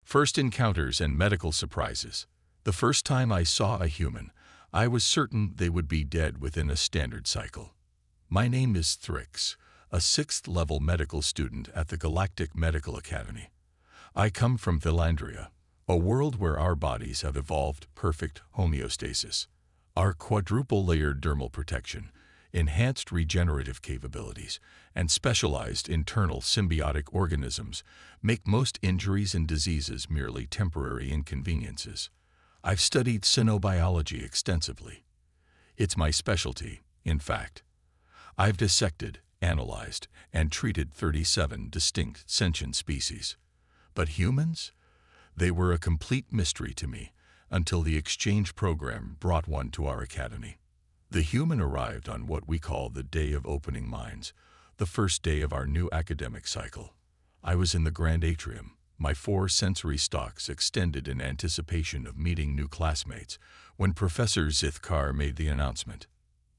First encounters and medical surprises. The first time I saw a human, I was certain they would be dead within a standard cycle. My name is Thrix, a 6th-level medical student at the Galactic Medical Academy. I come from Philandria, a world where our bodies have evolved perfect homeostasis. Our quadruple-layered dermal protection, enhanced regenerative capabilities, and specialized internal symbiotic organisms make most injuries and diseases merely temporary inconveniences. I've studied cynobiology extensively. It's my specialty, in fact. I've dissected, analyzed, and treated 37 distinct sentient species. But humans? They were a complete mystery to me until the exchange program brought one to our academy. The human arrived on what we call the Day of Opening Minds, the first day of our new academic cycle. I was in the Grand Atrium, my 4 sensory stalks extended in anticipation of meeting new classmates, when Professor Zithkar made the announcement.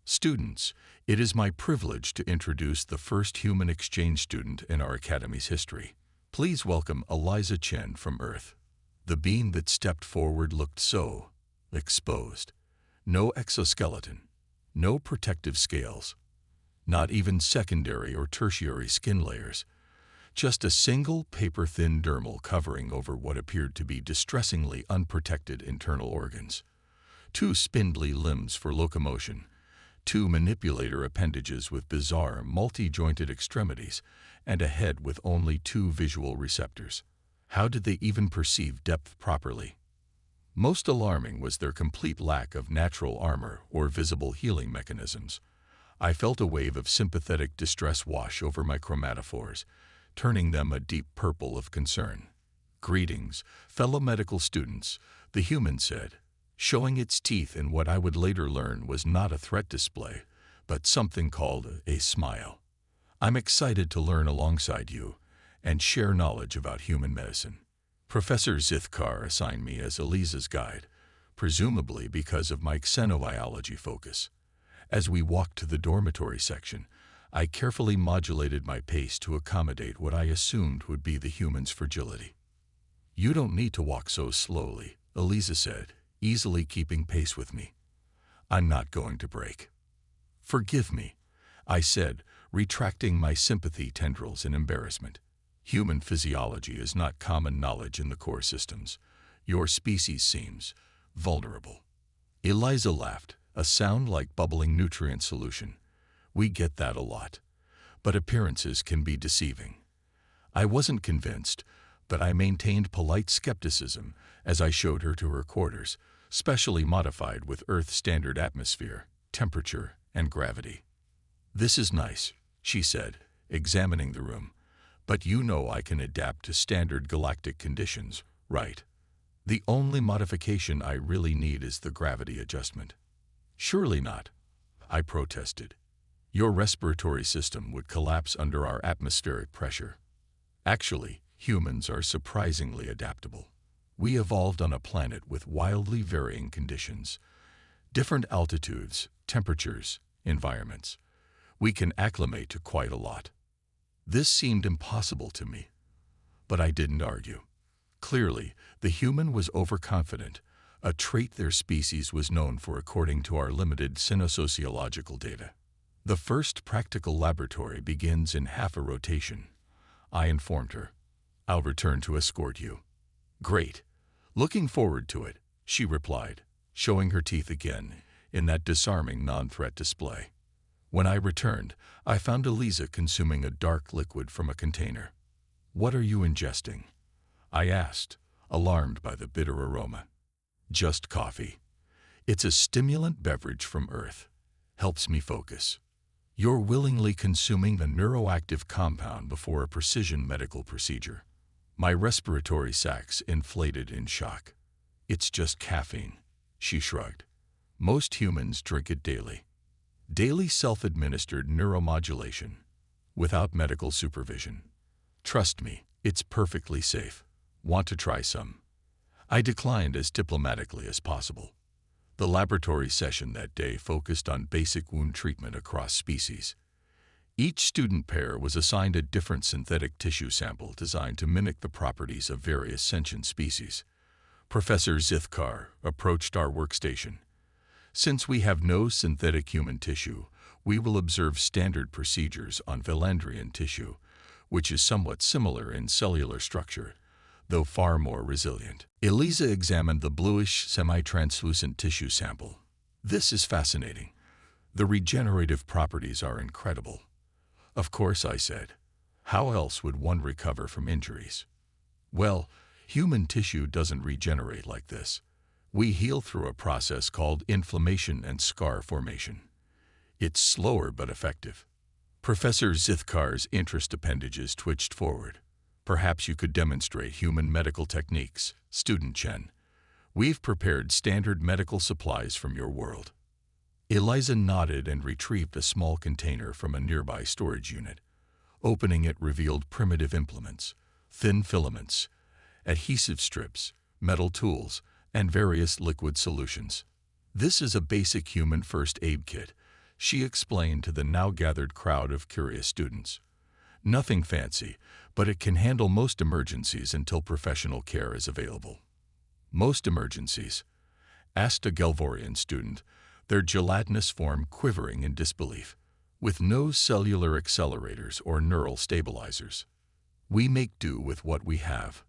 Students, it is my privilege to introduce the first human exchange student in our academy's history. Please welcome Eliza Chen from Earth. The being that stepped forward looked so exposed. No exoskeleton, no protective scales, not even secondary or tertiary skin layers, just a single paper-thin dermal covering over what appeared to be distressingly unprotected internal organs. 2 spindly limbs for locomotion, 2 manipulator appendages with bizarre multi-jointed extremities, and a head with only 2 visual receptors. How did they even perceive depth properly? Most alarming was their complete lack of natural armor or visible healing mechanisms. I felt a wave of sympathetic distress wash over my chromatophores, turning them a deep purple of concern. "Greetings, fellow medical students," the human said, showing its teeth in what I would later learn was not a threat display, but something called a smile. "I'm excited to learn alongside you and share knowledge about human medicine." Professor Zithkar assigned me as Eliza's guide, presumably because of my xenobiology focus. As we walked to the dormitory section, I carefully modulated my pace to accommodate what I assumed would be the human's fragility. "You don't need to walk so slowly," Eliza said, easily keeping pace with me. "I'm not going to break." "Forgive me," I said, retracting my sympathy tendrils in embarrassment. "Human physiology is not common knowledge in the core systems. Your species seems vulnerable." Eliza laughed, a sound like bubbling nutrient solution. "We get that a lot. But appearances can be deceiving." I wasn't convinced, but I maintained polite skepticism as I showed her to her quarters, specially modified with Earth standard atmosphere, temperature, and gravity. "This is nice," she said, examining the room. "But you know I can adapt to standard galactic conditions, right? The only modification I really need is the gravity adjustment." "Surely not," I protested. "Your respiratory system would collapse under our atmospheric pressure." "Actually, humans are surprisingly adaptable. We evolved on a planet with wildly varying conditions, different altitudes, temperatures, environments. We can acclimate to quite a lot." This seemed impossible to me, but I didn't argue. Clearly, the human was overconfident, a trait their species was known for according to our limited cynosociological data. "The first practical laboratory begins in half a rotation," I informed her. "I'll return to escort you." "Great. Looking forward to it," she replied, showing her teeth again in that disarming non-threat display. When I returned, I found Eliza consuming a dark liquid from a container. "What are you ingesting?" I asked, alarmed by the bitter aroma. "Just coffee. It's a stimulant beverage from Earth. Helps me focus." "You're willingly consuming a neuroactive compound before a precision medical procedure." My respiratory sacs inflated in shock. "It's just caffeine," she shrugged. "Most humans drink it daily. Daily self-administered neuromodulation, without medical supervision. Trust me, it's perfectly safe. Want to try some?" I declined as diplomatically as possible. The laboratory session that day focused on basic wound treatment across species. Each student pair was assigned a different synthetic tissue sample designed to mimic the properties of various sentient species. Professor Zithkar approached our workstation. Since we have no synthetic human tissue, we will observe standard procedures on Villandrian tissue, which is somewhat similar in cellular structure, though far more resilient. Eliza examined the bluish, semi-translucent tissue sample. This is fascinating. The regenerative properties are incredible. Of course, I said. How else would one recover from injuries? Well, human tissue doesn't regenerate like this. We heal through a process called inflammation and scar formation. It's slower but effective. Professor Zithkar's interest appendages twitched forward. Perhaps you could demonstrate human medical techniques, Student Chen. We've prepared standard medical supplies from your world. Eliza nodded and retrieved a small container from a nearby storage unit. Opening it revealed primitive implements, thin filaments, adhesive strips, metal tools, and various liquid solutions. This is a basic human first aid kit, she explained to the now gathered crowd of curious students. Nothing fancy, but it can handle most emergencies until professional care is available. Most emergencies? Asked a Gelvorian student, their gelatinous form quivering in disbelief. With no cellular accelerators or neural stabilizers. We make do with what we have,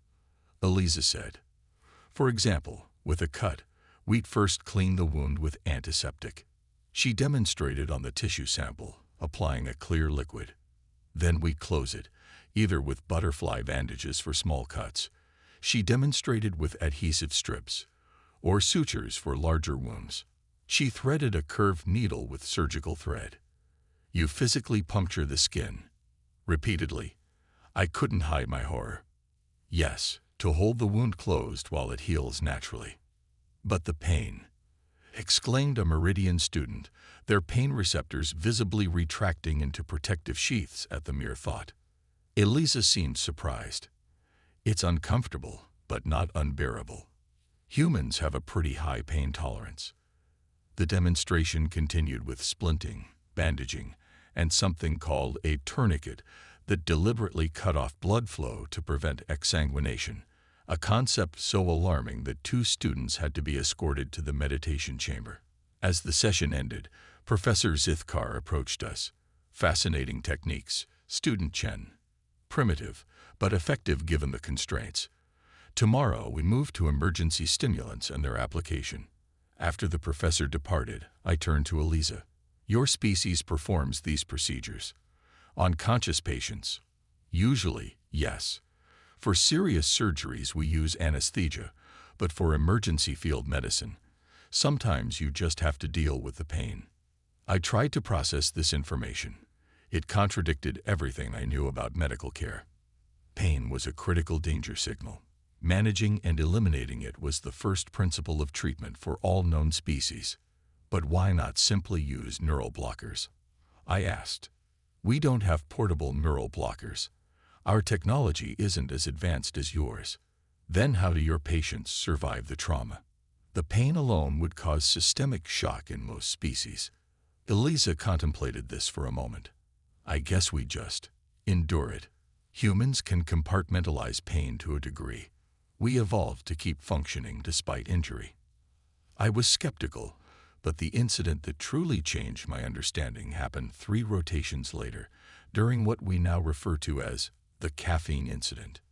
Eliza said. For example, with a cut, we'd first clean the wound with antiseptic. She demonstrated on the tissue sample, applying a clear liquid. Then we close it, either with butterfly bandages for small cuts. She demonstrated with adhesive strips, or sutures for larger wounds. She threaded a curved needle with surgical thread. You physically puncture the skin. Repeatedly. I couldn't hide my horror. Yes, to hold the wound closed while it heals naturally. But the pain, exclaimed a Meridian student, their pain receptors visibly retracting into protective sheaths at the mere thought. Eliza seemed surprised. It's uncomfortable, but not unbearable. Humans have a pretty high pain tolerance. The demonstration continued with splinting, bandaging, and something called a tourniquet that deliberately cut off blood flow to prevent exsanguination, a concept so alarming that 2 students had to be escorted to the meditation chamber. As the session ended, Professor Zithkar approached us. Fascinating techniques, Student Chen. Primitive, but effective given the constraints. Tomorrow we move to emergency stimulants and their application. After the professor departed, I turned to Eliza. Your species performs these procedures. On conscious patients? Usually, yes. For serious surgeries we use anesthesia, but for emergency field medicine, sometimes you just have to deal with the pain. I tried to process this information. It contradicted everything I knew about medical care. Pain was a critical danger signal. Managing and eliminating it was the first principle of treatment for all known species. But why not simply use neural blockers? I asked. We don't have portable neural blockers. Our technology isn't as advanced as yours. Then how do your patients survive the trauma? The pain alone would cause systemic shock in most species. Eliza contemplated this for a moment. I guess we just endure it. Humans can compartmentalize pain to a degree. We evolved to keep functioning despite injury. I was skeptical, but the incident that truly changed my understanding happened 3 rotations later, during what we now refer to as the caffeine incident.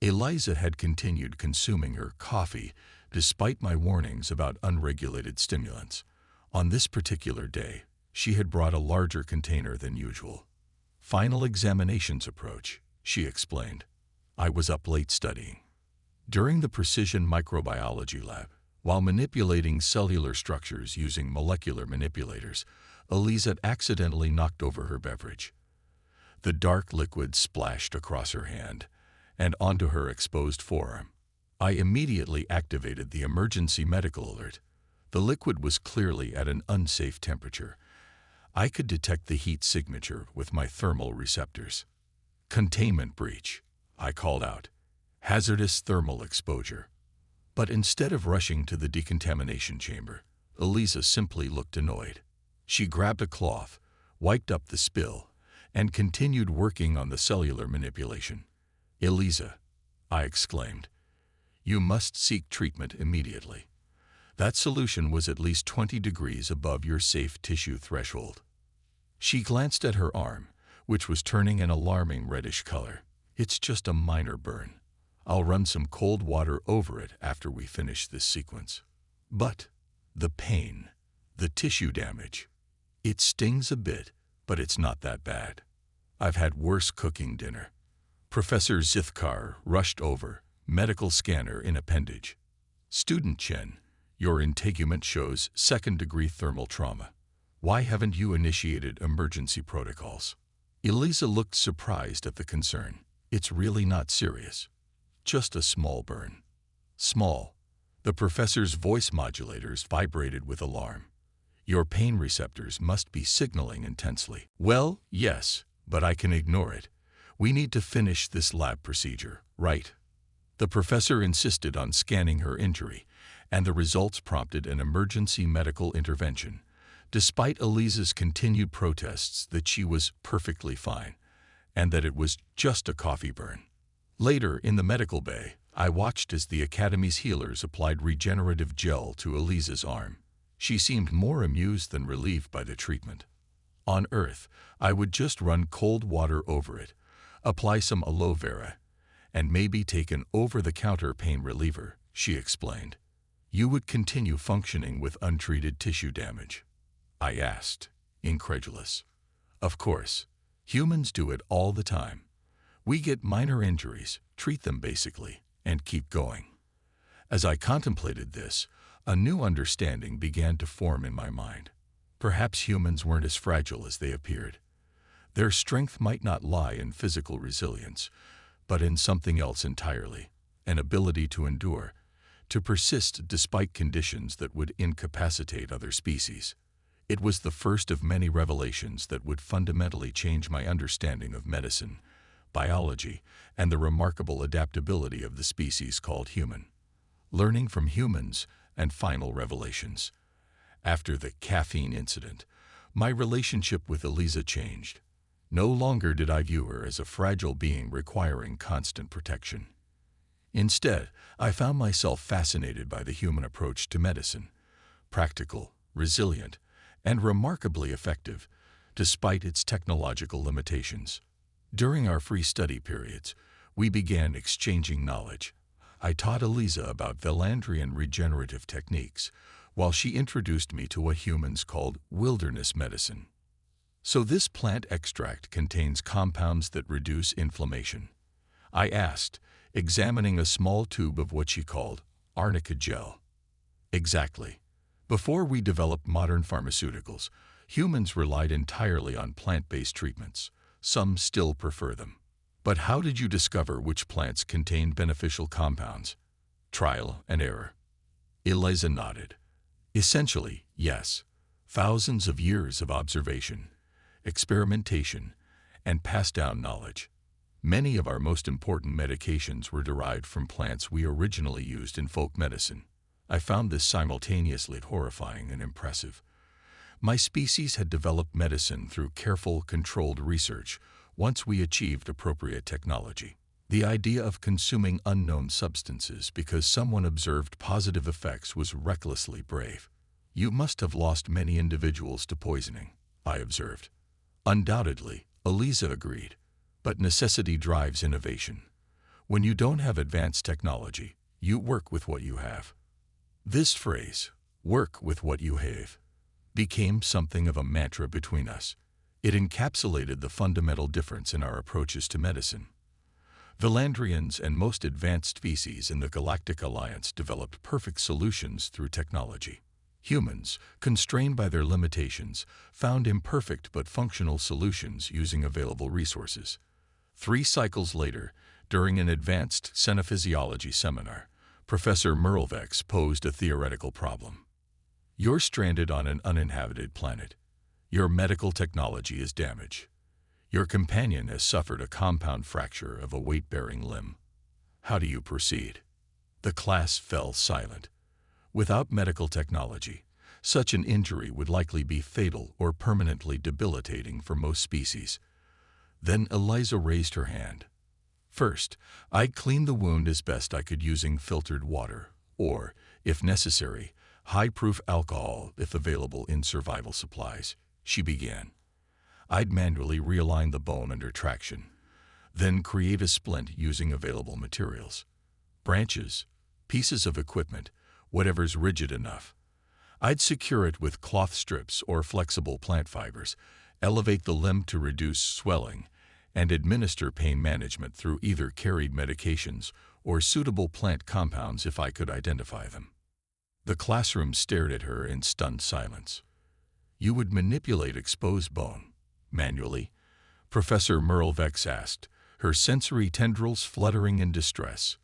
Eliza had continued consuming her coffee despite my warnings about unregulated stimulants. On this particular day, she had brought a larger container than usual. Final examinations approach, she explained. I was up late studying. During the precision microbiology lab, while manipulating cellular structures using molecular manipulators, Eliza accidentally knocked over her beverage. The dark liquid splashed across her hand and onto her exposed forearm. I immediately activated the emergency medical alert. The liquid was clearly at an unsafe temperature. I could detect the heat signature with my thermal receptors. Containment breach, I called out. Hazardous thermal exposure. But instead of rushing to the decontamination chamber, Eliza simply looked annoyed. She grabbed a cloth, wiped up the spill, and continued working on the cellular manipulation. "Eliza," I exclaimed, "you must seek treatment immediately. That solution was at least 20 degrees above your safe tissue threshold." She glanced at her arm, which was turning an alarming reddish color. "It's just a minor burn. I'll run some cold water over it after we finish this sequence." "But the pain, the tissue damage. It stings a bit, but it's not that bad. I've had worse cooking dinner." Professor Zithkar rushed over, medical scanner in appendage. "Student Chen, your integument shows second-degree thermal trauma. Why haven't you initiated emergency protocols?" Eliza looked surprised at the concern. "It's really not serious. Just a small burn." "Small." The professor's voice modulators vibrated with alarm. "Your pain receptors must be signaling intensely." "Well, yes, but I can ignore it. We need to finish this lab procedure, right?" The professor insisted on scanning her injury, and the results prompted an emergency medical intervention, despite Eliza's continued protests that she was perfectly fine and that it was just a coffee burn. Later, in the medical bay, I watched as the Academy's healers applied regenerative gel to Eliza's arm. She seemed more amused than relieved by the treatment. On Earth, I would just run cold water over it, apply some aloe vera, and maybe take an over-the-counter pain reliever, she explained. "You would continue functioning with untreated tissue damage?" I asked, incredulous. "Of course. Humans do it all the time. We get minor injuries, treat them basically, and keep going." As I contemplated this, a new understanding began to form in my mind. Perhaps humans weren't as fragile as they appeared. Their strength might not lie in physical resilience, but in something else entirely, an ability to endure, to persist despite conditions that would incapacitate other species. It was the first of many revelations that would fundamentally change my understanding of medicine, biology, and the remarkable adaptability of the species called human. Learning from humans and final revelations. After the caffeine incident, my relationship with Eliza changed. No longer did I view her as a fragile being requiring constant protection. Instead, I found myself fascinated by the human approach to medicine, practical, resilient, and remarkably effective, despite its technological limitations. During our free study periods, we began exchanging knowledge. I taught Eliza about Valandrian regenerative techniques, while she introduced me to what humans called wilderness medicine. "So this plant extract contains compounds that reduce inflammation?" I asked, examining a small tube of what she called arnica gel. "Exactly. Before we developed modern pharmaceuticals, humans relied entirely on plant-based treatments. Some still prefer them. But how did you discover which plants contain beneficial compounds?" "Trial and error." Eliza nodded. "Essentially, yes. Thousands of years of observation, experimentation, and passed-down knowledge. Many of our most important medications were derived from plants we originally used in folk medicine. I found this simultaneously horrifying and impressive. My species had developed medicine through careful, controlled research once we achieved appropriate technology. The idea of consuming unknown substances because someone observed positive effects was recklessly brave. You must have lost many individuals to poisoning, I observed. Undoubtedly, Eliza agreed, but necessity drives innovation. When you don't have advanced technology, you work with what you have. This phrase, work with what you have, became something of a mantra between us. It encapsulated the fundamental difference in our approaches to medicine. Valandrians and most advanced species in the Galactic Alliance developed perfect solutions through technology. Humans, constrained by their limitations, found imperfect but functional solutions using available resources. 3 cycles later, during an advanced xenophysiology seminar, Professor Merlevex posed a theoretical problem. You're stranded on an uninhabited planet. Your medical technology is damaged. Your companion has suffered a compound fracture of a weight-bearing limb. How do you proceed? The class fell silent. Without medical technology, such an injury would likely be fatal or permanently debilitating for most species. Then Eliza raised her hand. First, I cleaned the wound as best I could using filtered water, or, if necessary, high-proof alcohol if available in survival supplies, she began. I'd manually realign the bone under traction, then create a splint using available materials. Branches, pieces of equipment, whatever's rigid enough. I'd secure it with cloth strips or flexible plant fibers, elevate the limb to reduce swelling, and administer pain management through either carried medications or suitable plant compounds if I could identify them. The classroom stared at her in stunned silence. You would manipulate exposed bone, manually? Professor Merlevex asked, her sensory tendrils fluttering in distress.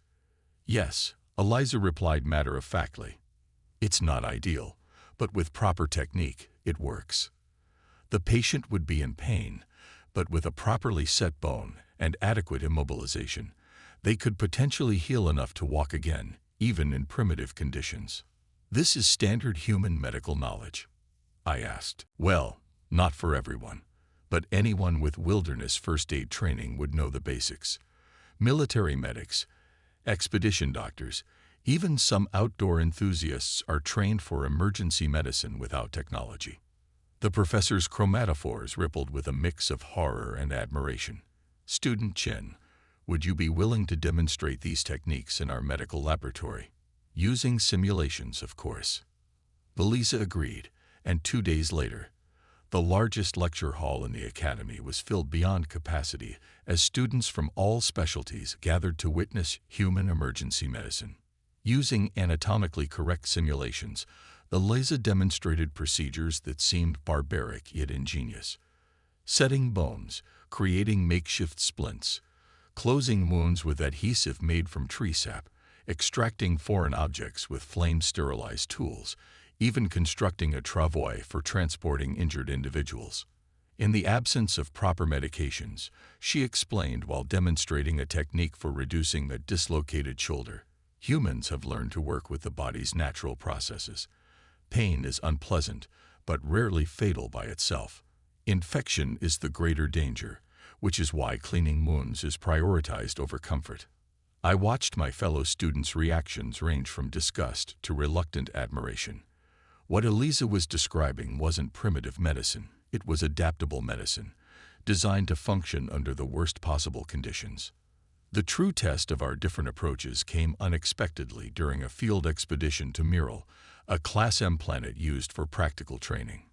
Yes, Eliza replied matter-of-factly. It's not ideal, but with proper technique, it works. The patient would be in pain, but with a properly set bone and adequate immobilization, they could potentially heal enough to walk again, even in primitive conditions. This is standard human medical knowledge, I asked. Well, not for everyone, but anyone with wilderness first aid training would know the basics. Military medics, expedition doctors, even some outdoor enthusiasts are trained for emergency medicine without technology. The professor's chromatophores rippled with a mix of horror and admiration. Student Chen, would you be willing to demonstrate these techniques in our medical laboratory? Using simulations, of course. Eliza agreed, and 2 days later, the largest lecture hall in the academy was filled beyond capacity as students from all specialties gathered to witness human emergency medicine. Using anatomically correct simulations, Eliza demonstrated procedures that seemed barbaric yet ingenious. Setting bones, creating makeshift splints, closing wounds with adhesive made from tree sap, extracting foreign objects with flame-sterilized tools, even constructing a travois for transporting injured individuals. In the absence of proper medications, she explained while demonstrating a technique for reducing a dislocated shoulder, humans have learned to work with the body's natural processes. Pain is unpleasant, but rarely fatal by itself. Infection is the greater danger, which is why cleaning wounds is prioritized over comfort. I watched my fellow students' reactions range from disgust to reluctant admiration. What Eliza was describing wasn't primitive medicine, it was adaptable medicine, designed to function under the worst possible conditions. The true test of our different approaches came unexpectedly during a field expedition to Miral, a Class M planet used for practical training.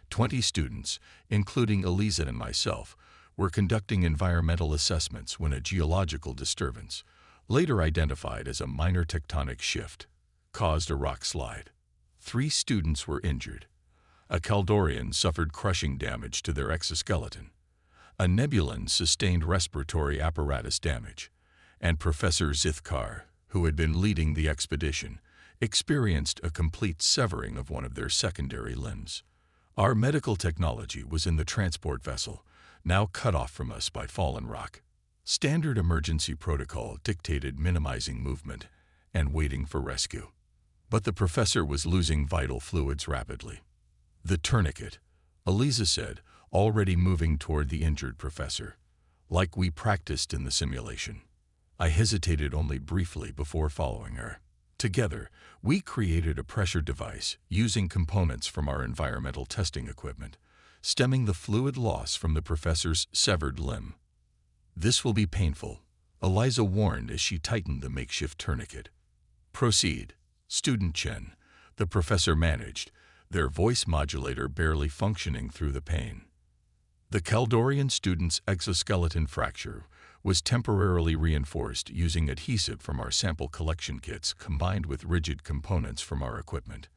20 students, including Eliza and myself, were conducting environmental assessments when a geological disturbance, later identified as a minor tectonic shift, caused a rock slide. 3 students were injured. A Caldorian suffered crushing damage to their exoskeleton. A Nebulan sustained respiratory apparatus damage, and Professor Zithkar, who had been leading the expedition, experienced a complete severing of one of their secondary limbs. Our medical technology was in the transport vessel, now cut off from us by fallen rock. Standard emergency protocol dictated minimizing movement and waiting for rescue. But the professor was losing vital fluids rapidly. The tourniquet, Eliza said, already moving toward the injured professor, like we practiced in the simulation. I hesitated only briefly before following her. Together, we created a pressure device using components from our environmental testing equipment, stemming the fluid loss from the professor's severed limb. This will be painful, Eliza warned as she tightened the makeshift tourniquet. Proceed, Student Chen, the professor managed, their voice modulator barely functioning through the pain. The Caldorian student's exoskeleton fracture was temporarily reinforced using adhesive from our sample collection kits combined with rigid components from our equipment.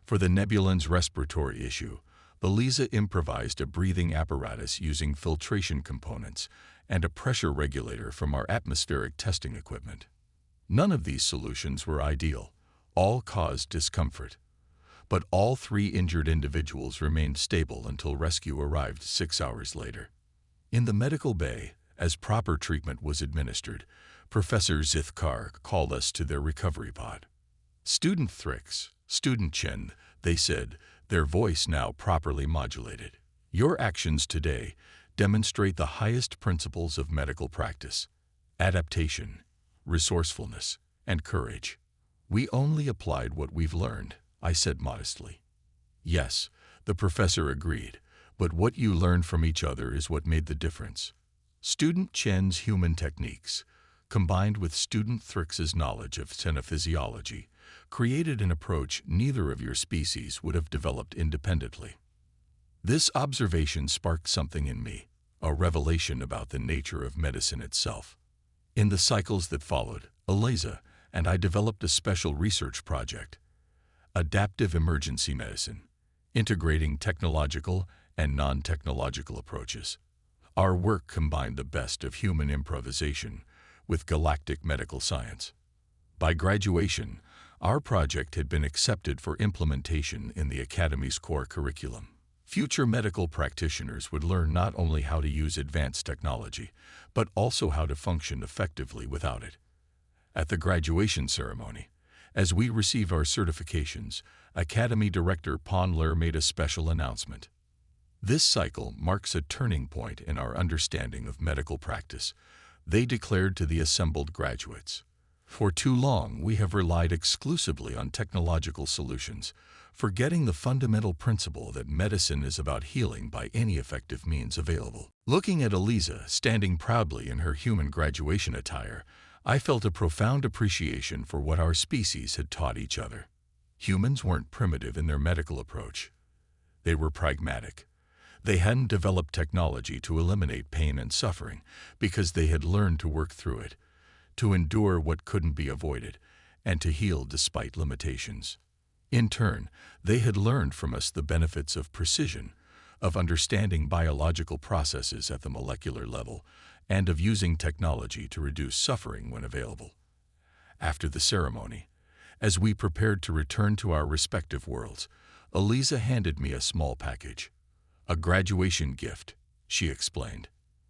For the Nebulan's respiratory issue, Eliza improvised a breathing apparatus using filtration components and a pressure regulator from our atmospheric testing equipment. None of these solutions were ideal. All caused discomfort. But all 3 injured individuals remained stable until rescue arrived 6 hours later. In the medical bay, as proper treatment was administered, Professor Zithkar called us to their recovery pod. Student Thrix, Student Chen, they said, their voice now properly modulated. Your actions today demonstrate the highest principles of medical practice: adaptation, resourcefulness, and courage. We only applied what we've learned, I said modestly. Yes, the professor agreed, but what you learned from each other is what made the difference. Student Chen's human techniques, combined with student Thrix's knowledge of xenophysiology, created an approach neither of your species would have developed independently. This observation sparked something in me, a revelation about the nature of medicine itself. In the cycles that followed, Eliza and I developed a special research project, Adaptive Emergency Medicine, integrating technological and non-technological approaches. Our work combined the best of human improvisation with galactic medical science. By graduation, our project had been accepted for implementation in the Academy's core curriculum. Future medical practitioners would learn not only how to use advanced technology, but also how to function effectively without it. At the graduation ceremony, as we receive our certifications, Academy Director Ponler made a special announcement. This cycle marks a turning point in our understanding of medical practice, they declared to the assembled graduates. For too long, we have relied exclusively on technological solutions, forgetting the fundamental principle that medicine is about healing by any effective means available. Looking at Eliza standing proudly in her human graduation attire, I felt a profound appreciation for what our species had taught each other. Humans weren't primitive in their medical approach. They were pragmatic. They hadn't developed technology to eliminate pain and suffering because they had learned to work through it, to endure what couldn't be avoided, and to heal despite limitations. In turn, they had learned from us the benefits of precision, of understanding biological processes at the molecular level, and of using technology to reduce suffering when available. After the ceremony, as we prepared to return to our respective worlds, Eliza handed me a small package. A graduation gift, she explained.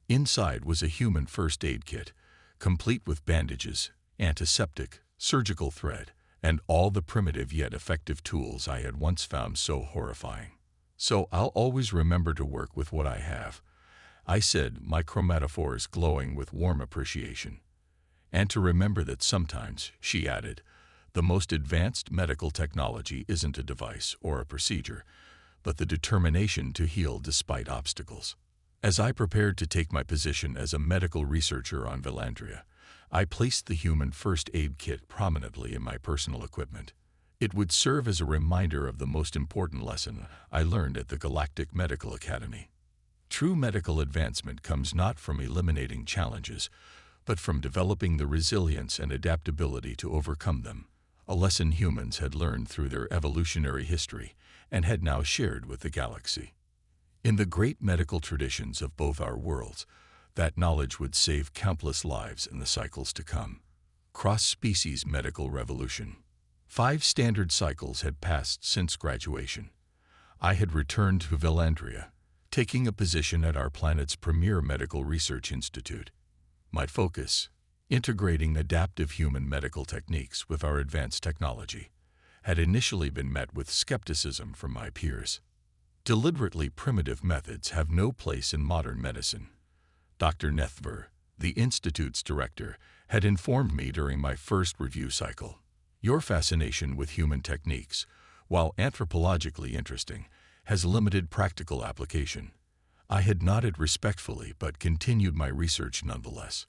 Inside was a human first aid kit, complete with bandages, antiseptic, surgical thread, and all the primitive yet effective tools I had once found so horrifying. So I'll always remember to work with what I have, I said, my chromatophores glowing with warm appreciation. And to remember that sometimes, she added, the most advanced medical technology isn't a device or a procedure, but the determination to heal despite obstacles. As I prepared to take my position as a medical researcher on Valandria, I placed the human first aid kit prominently in my personal equipment. It would serve as a reminder of the most important lesson I learned at the Galactic Medical Academy. True medical advancement comes not from eliminating challenges, but from developing the resilience and adaptability to overcome them, a lesson humans had learned through their evolutionary history and had now shared with the galaxy. In the great medical traditions of both our worlds, that knowledge would save countless lives in the cycles to come. Cross-species medical revolution. 5 standard cycles had passed since graduation. I had returned to Valandria, taking a position at our planet's premier medical research institute. My focus, integrating adaptive human medical techniques with our advanced technology, had initially been met with skepticism from my peers. Deliberately primitive methods have no place in modern medicine. Dr. Nethver, the Institute's director, had informed me during my first review cycle. Your fascination with human techniques, while anthropologically interesting, has limited practical application. I had nodded respectfully but continued my research nonetheless.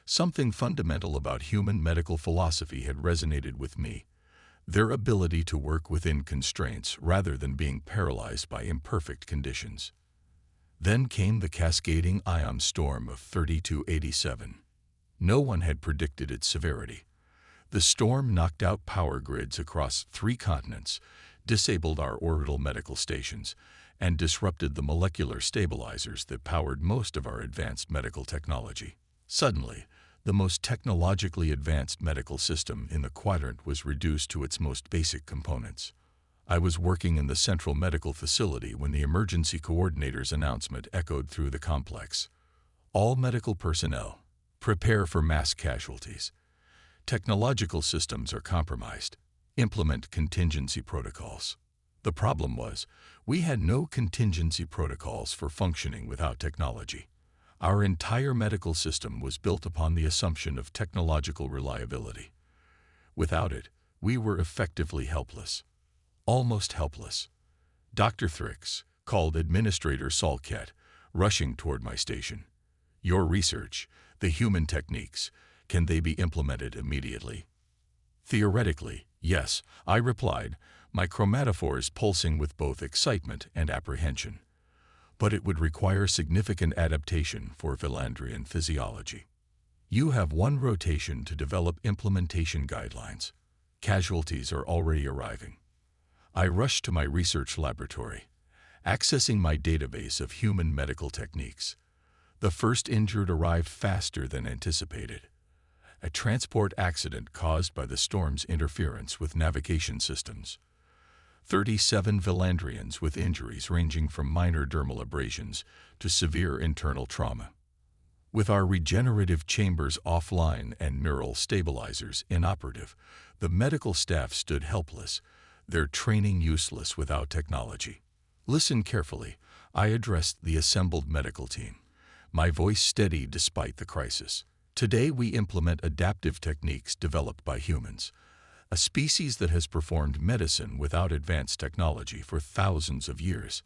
Something fundamental about human medical philosophy had resonated with me. Their ability to work within constraints rather than being paralyzed by imperfect conditions. Then came the cascading ion storm of 3287. No one had predicted its severity. The storm knocked out power grids across 3 continents, disabled our orbital medical stations, and disrupted the molecular stabilizers that powered most of our advanced medical technology. Suddenly, the most technologically advanced medical system in the quadrant was reduced to its most basic components. I was working in the central medical facility when the emergency coordinator's announcement echoed through the complex. All medical personnel, prepare for mass casualties. Technological systems are compromised. Implement contingency protocols. The problem was, we had no contingency protocols for functioning without technology. Our entire medical system was built upon the assumption of technological reliability. Without it, we were effectively helpless. Almost helpless. Dr. Thrix called Administrator Salket, rushing toward my station. Your research, the human techniques, can they be implemented immediately? Theoretically, yes, I replied, my chromatophores pulsing with both excitement and apprehension. But it would require significant adaptation for Valandrian physiology. You have one rotation to develop implementation guidelines. Casualties are already arriving. I rushed to my research laboratory, accessing my database of human medical techniques. The first injured arrived faster than anticipated. A transport accident caused by the storm's interference with navigation systems. 37 Valandrians with injuries ranging from minor dermal abrasions to severe internal trauma. With our regenerative chambers offline and neural stabilizers inoperative, the medical staff stood helpless, their training useless without technology. Listen carefully, I addressed the assembled medical team, my voice steady despite the crisis. Today we implement adaptive techniques developed by humans, a species that has performed medicine without advanced technology for thousands of years.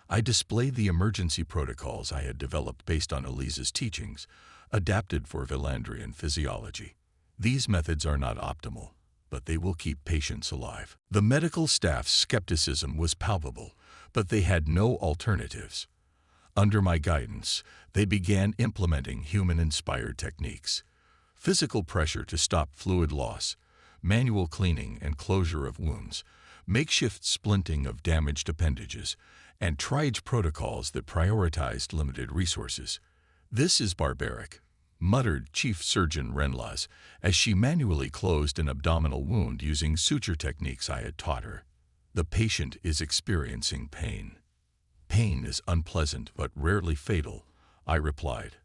I displayed the emergency protocols I had developed based on Elise's teachings, adapted for Valandrian physiology. These methods are not optimal, but they will keep patients alive. The medical staff's skepticism was palpable, but they had no alternatives. Under my guidance, they began implementing human-inspired techniques. Physical pressure to stop fluid loss, manual cleaning and closure of wounds, makeshift splinting of damaged appendages, and triage protocols that prioritized limited resources. This is barbaric, muttered Chief Surgeon Renlas as she manually closed an abdominal wound using suture techniques I had taught her. The patient is experiencing pain. Pain is unpleasant but rarely fatal, I replied,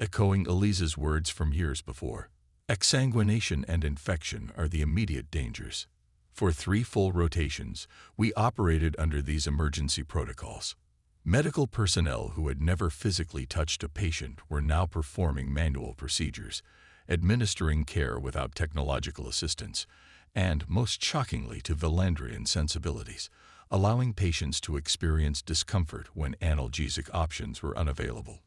echoing Elise's words from years before. Exsanguination and infection are the immediate dangers. For 3 full rotations, we operated under these emergency protocols. Medical personnel who had never physically touched a patient were now performing manual procedures, administering care without technological assistance, and, most shockingly to Valandrian sensibilities, allowing patients to experience discomfort when analgesic options were unavailable.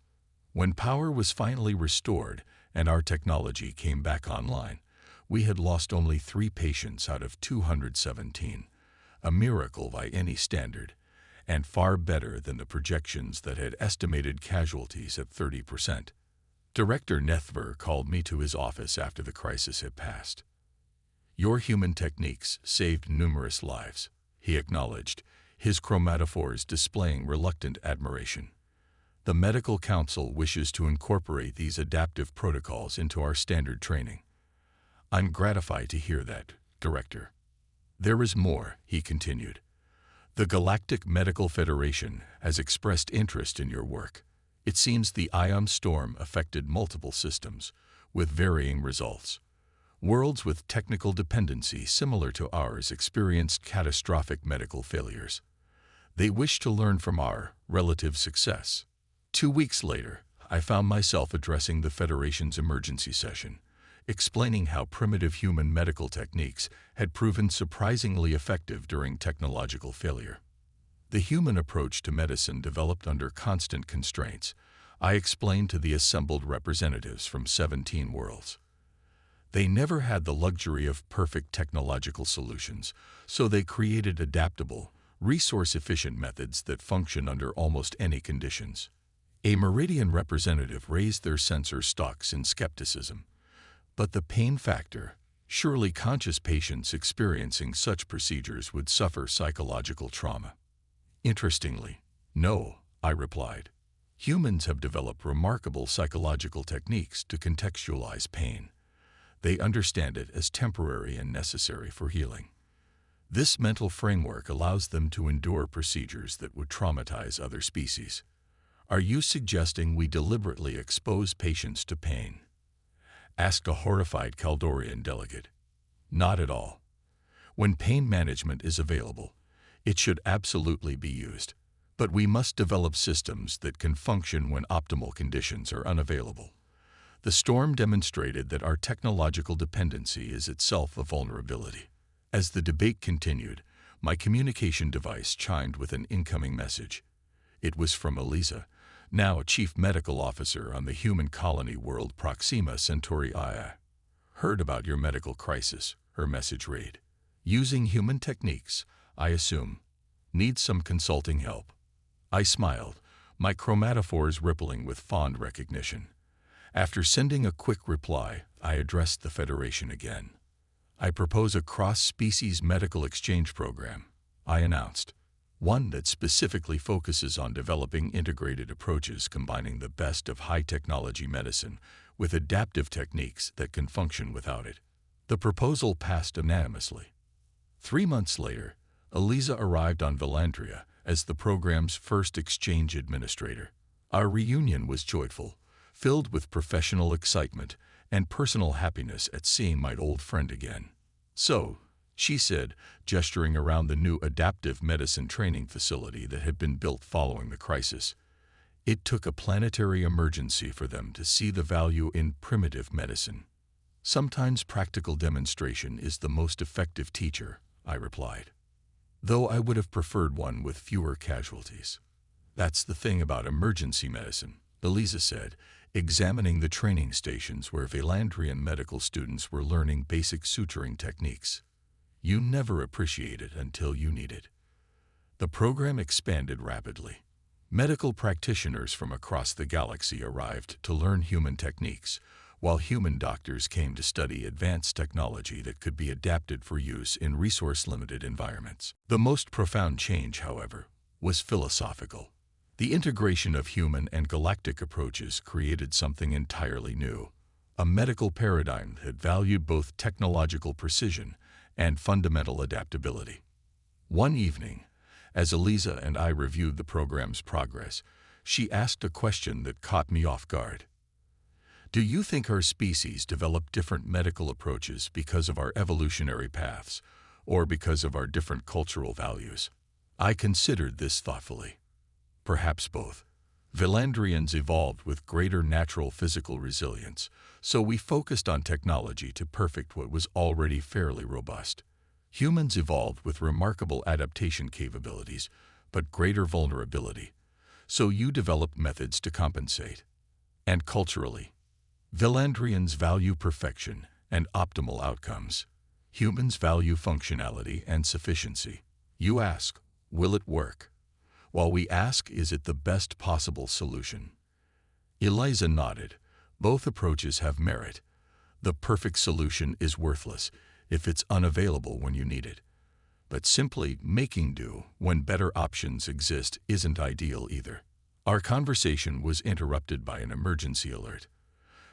When power was finally restored and our technology came back online, we had lost only 3 patients out of 217, a miracle by any standard, and far better than the projections that had estimated casualties at 30%. Director Nethver called me to his office after the crisis had passed. Your human techniques saved numerous lives, he acknowledged, his chromatophores displaying reluctant admiration. The Medical Council wishes to incorporate these adaptive protocols into our standard training. I'm gratified to hear that, Director. There is more, he continued. The Galactic Medical Federation has expressed interest in your work. It seems the ion storm affected multiple systems, with varying results. Worlds with technical dependency similar to ours experienced catastrophic medical failures. They wish to learn from our relative success. 2 weeks later, I found myself addressing the Federation's emergency session, explaining how primitive human medical techniques had proven surprisingly effective during technological failure. The human approach to medicine developed under constant constraints, I explained to the assembled representatives from 17 worlds. They never had the luxury of perfect technological solutions, so they created adaptable, resource-efficient methods that function under almost any conditions. A Meridian representative raised their sensor stocks in skepticism. But the pain factor, surely conscious patients experiencing such procedures would suffer psychological trauma. Interestingly, no, I replied. Humans have developed remarkable psychological techniques to contextualize pain. They understand it as temporary and necessary for healing. This mental framework allows them to endure procedures that would traumatize other species. Are you suggesting we deliberately expose patients to pain? Asked a horrified Kaldorian delegate. Not at all. When pain management is available, It should absolutely be used. But we must develop systems that can function when optimal conditions are unavailable. The storm demonstrated that our technological dependency is itself a vulnerability. As the debate continued, my communication device chimed with an incoming message. It was from Eliza, now Chief Medical Officer on the human colony world Proxima Centauri Ia. "Heard about your medical crisis," her message read. "Using human techniques, I assume. Need some consulting help." I smiled, my chromatophores rippling with fond recognition. After sending a quick reply, I addressed the Federation again. "I propose a cross-species medical exchange program," I announced. "One that specifically focuses on developing integrated approaches combining the best of high-technology medicine with adaptive techniques that can function without it." The proposal passed unanimously. 3 months later, Eliza arrived on Valandria as the program's first exchange administrator. Our reunion was joyful, filled with professional excitement and personal happiness at seeing my old friend again. "So," she said, gesturing around the new adaptive medicine training facility that had been built following the crisis, "it took a planetary emergency for them to see the value in primitive medicine." "Sometimes practical demonstration is the most effective teacher," I replied. "Though I would have preferred one with fewer casualties." "That's the thing about emergency medicine," Eliza said, examining the training stations where Valandrian medical students were learning basic suturing techniques. "You never appreciate it until you need it." The program expanded rapidly. Medical practitioners from across the galaxy arrived to learn human techniques, while human doctors came to study advanced technology that could be adapted for use in resource-limited environments. The most profound change, however, was philosophical. The integration of human and galactic approaches created something entirely new, a medical paradigm that valued both technological precision and fundamental adaptability. One evening, as Eliza and I reviewed the program's progress, she asked a question that caught me off guard. "Do you think our species developed different medical approaches because of our evolutionary paths, or because of our different cultural values?" I considered this thoughtfully. Perhaps both. Valandrians evolved with greater natural physical resilience, so we focused on technology to perfect what was already fairly robust. Humans evolved with remarkable adaptation capabilities, but greater vulnerability, so you developed methods to compensate. And culturally, Valandrians value perfection and optimal outcomes. Humans value functionality and sufficiency. You ask, will it work? While we ask, is it the best possible solution? Eliza nodded. Both approaches have merit. The perfect solution is worthless if it's unavailable when you need it. But simply making do when better options exist isn't ideal either. Our conversation was interrupted by an emergency alert.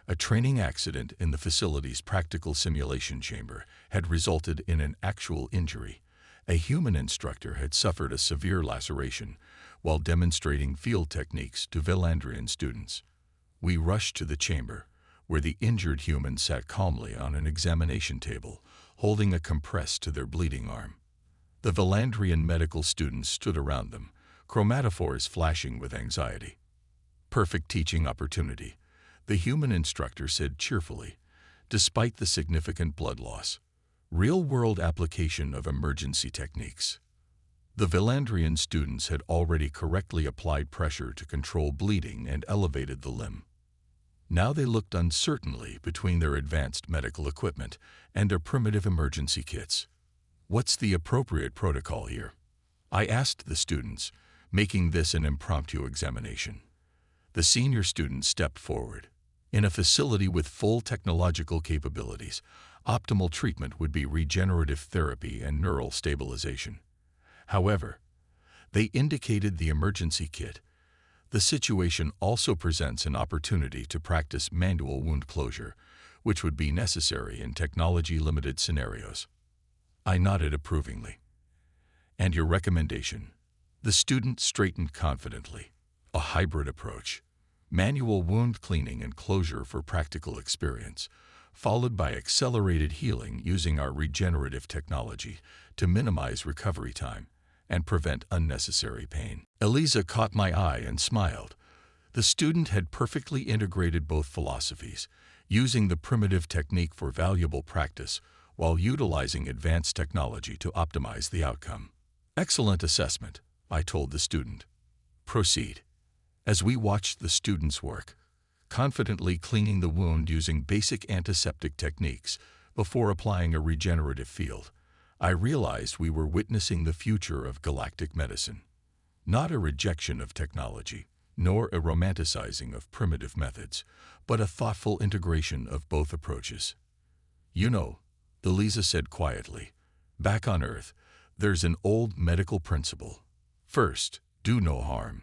A training accident in the facility's practical simulation chamber had resulted in an actual injury. A human instructor had suffered a severe laceration while demonstrating field techniques to Valandrian students. We rushed to the chamber, where the injured human sat calmly on an examination table, holding a compress to their bleeding arm. The Valandrian medical students stood around them, chromatophores flashing with anxiety. "Perfect teaching opportunity," the human instructor said cheerfully, despite the significant blood loss. "Real-world application of emergency techniques." The Valandrian students had already correctly applied pressure to control bleeding and elevated the limb. Now they looked uncertainly between their advanced medical equipment and their primitive emergency kits. "What's the appropriate protocol here?" I asked the students, making this an impromptu examination. The senior student stepped forward. "In a facility with full technological capabilities, optimal treatment would be regenerative therapy and neural stabilization. However," they indicated the emergency kit, "the situation also presents an opportunity to practice manual wound closure, which would be necessary in technology-limited scenarios." I nodded approvingly. "And your recommendation?" The student straightened confidently. "A hybrid approach. Manual wound cleaning and closure for practical experience, followed by accelerated healing using our regenerative technology to minimize recovery time, and prevent unnecessary pain. Eliza caught my eye and smiled. The student had perfectly integrated both philosophies, using the primitive technique for valuable practice while utilizing advanced technology to optimize the outcome. Excellent assessment, I told the student. Proceed. As we watched the student's work, confidently cleaning the wound using basic antiseptic techniques before applying a regenerative field, I realized we were witnessing the future of galactic medicine. Not a rejection of technology, nor a romanticizing of primitive methods, but a thoughtful integration of both approaches. You know, Eliza said quietly, back on Earth, there's an old medical principle. First, do no harm.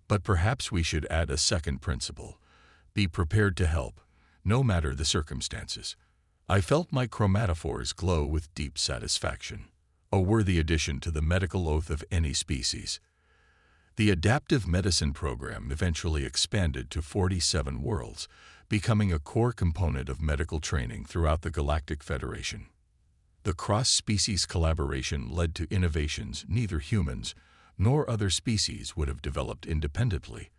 But perhaps we should add a second principle. Be prepared to help, no matter the circumstances. I felt my chromatophores glow with deep satisfaction, a worthy addition to the medical oath of any species. The adaptive medicine program eventually expanded to 47 worlds, becoming a core component of medical training throughout the Galactic Federation. The cross-species collaboration led to innovations neither humans nor other species would have developed independently.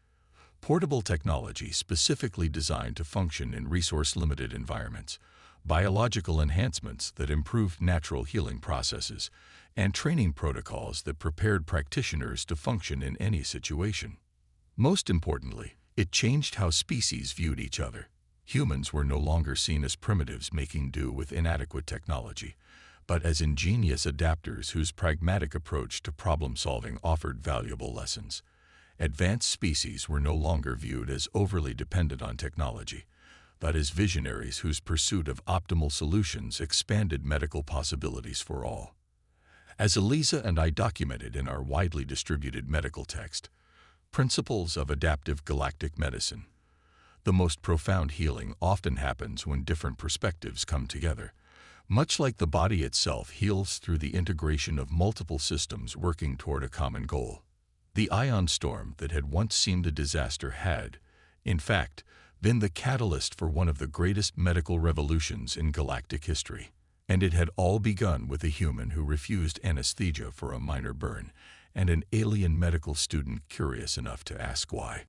Portable technology specifically designed to function in resource-limited environments, biological enhancements that improved natural healing processes, and training protocols that prepared practitioners to function in any situation. Most importantly, it changed how species viewed each other. Humans were no longer seen as primitives making do with inadequate technology, but as ingenious adapters whose pragmatic approach to problem-solving offered valuable lessons. Advanced species were no longer viewed as overly dependent on technology, but as visionaries whose pursuit of optimal solutions expanded medical possibilities for all. As Eliza and I documented in our widely distributed medical text, Principles of Adaptive Galactic Medicine, the most profound healing often happens when different perspectives come together. Much like the body itself heals through the integration of multiple systems working toward a common goal. The ion storm that had once seemed a disaster had, in fact, been the catalyst for one of the greatest medical revolutions in galactic history. And it had all begun with a human who refused anesthesia for a minor burn, and an alien medical student curious enough to ask why.